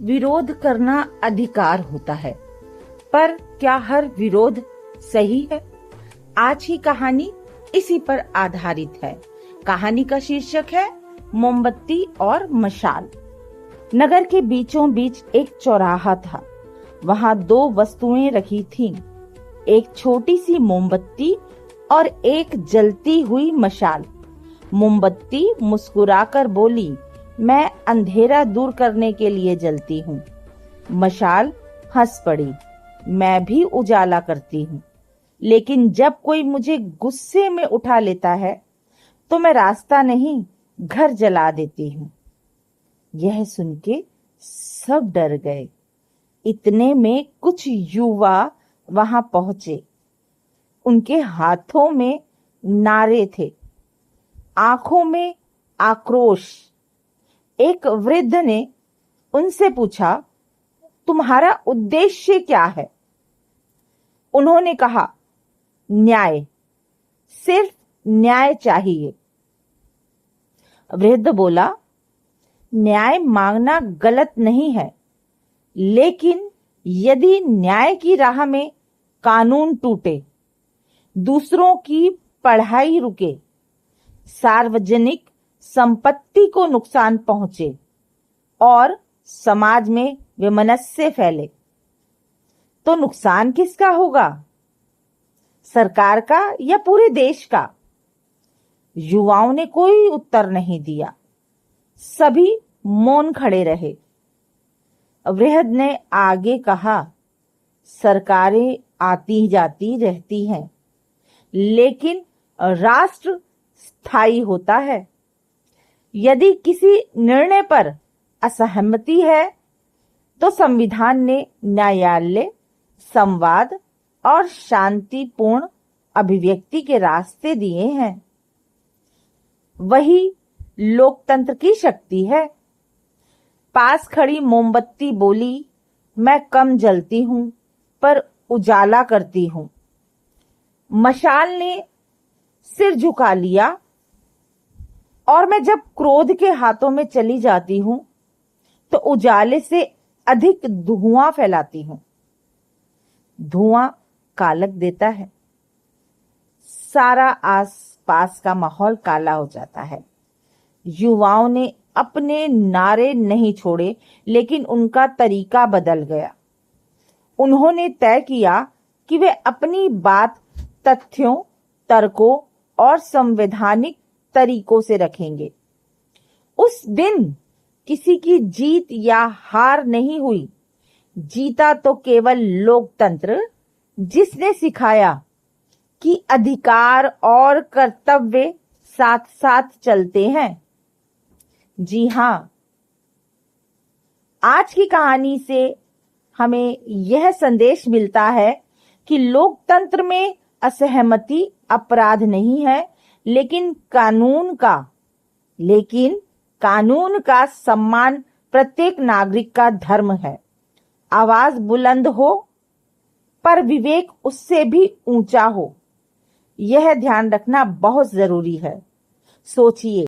विरोध करना अधिकार होता है, पर क्या हर विरोध सही है? आज की कहानी इसी पर आधारित है। कहानी का शीर्षक है मोमबत्ती और मशाल। नगर के बीचों बीच एक चौराहा था। वहां दो वस्तुएं रखी थीं, एक छोटी सी मोमबत्ती और एक जलती हुई मशाल। मोमबत्ती मुस्कुराकर बोली, मैं अंधेरा दूर करने के लिए जलती हूँ। मशाल हंस पड़ी, मैं भी उजाला करती हूँ, लेकिन जब कोई मुझे गुस्से में उठा लेता है तो मैं रास्ता नहीं घर जला देती हूँ। यह सुन के सब डर गए। इतने में कुछ युवा वहां पहुंचे। उनके हाथों में नारे थे, आंखों में आक्रोश। एक वृद्ध ने उनसे पूछा, तुम्हारा उद्देश्य क्या है? उन्होंने कहा, न्याय, सिर्फ न्याय चाहिए। वृद्ध बोला, न्याय मांगना गलत नहीं है, लेकिन यदि न्याय की राह में कानून टूटे, दूसरों की पढ़ाई रुके, सार्वजनिक संपत्ति को नुकसान पहुंचे और समाज में वैमनस्य फैले, तो नुकसान किसका होगा? सरकार का या पूरे देश का? युवाओं ने कोई उत्तर नहीं दिया। सभी मौन खड़े रहे। वृद्ध ने आगे कहा, सरकारें आती जाती रहती हैं, लेकिन राष्ट्र स्थायी होता है। यदि किसी निर्णय पर असहमति है तो संविधान ने न्यायालय, संवाद और शांतिपूर्ण अभिव्यक्ति के रास्ते दिए हैं। वही लोकतंत्र की शक्ति है। पास खड़ी मोमबत्ती बोली, मैं कम जलती हूं पर उजाला करती हूं। मशाल ने सिर झुका लिया, और मैं जब क्रोध के हाथों में चली जाती हूं तो उजाले से अधिक धुआं फैलाती हूं। धुआं कालक देता है, सारा आसपास का माहौल काला हो जाता है। युवाओं ने अपने नारे नहीं छोड़े, लेकिन उनका तरीका बदल गया। उन्होंने तय किया कि वे अपनी बात तथ्यों, तर्कों और संवैधानिक तरीकों से रखेंगे। उस दिन किसी की जीत या हार नहीं हुई। जीता तो केवल लोकतंत्र, जिसने सिखाया कि अधिकार और कर्तव्य साथ साथ चलते हैं। जी हाँ, आज की कहानी से हमें यह संदेश मिलता है कि लोकतंत्र में असहमति अपराध नहीं है, लेकिन कानून का सम्मान प्रत्येक नागरिक का धर्म है। आवाज बुलंद हो, पर विवेक उससे भी ऊंचा हो। यह ध्यान रखना बहुत जरूरी है। सोचिए।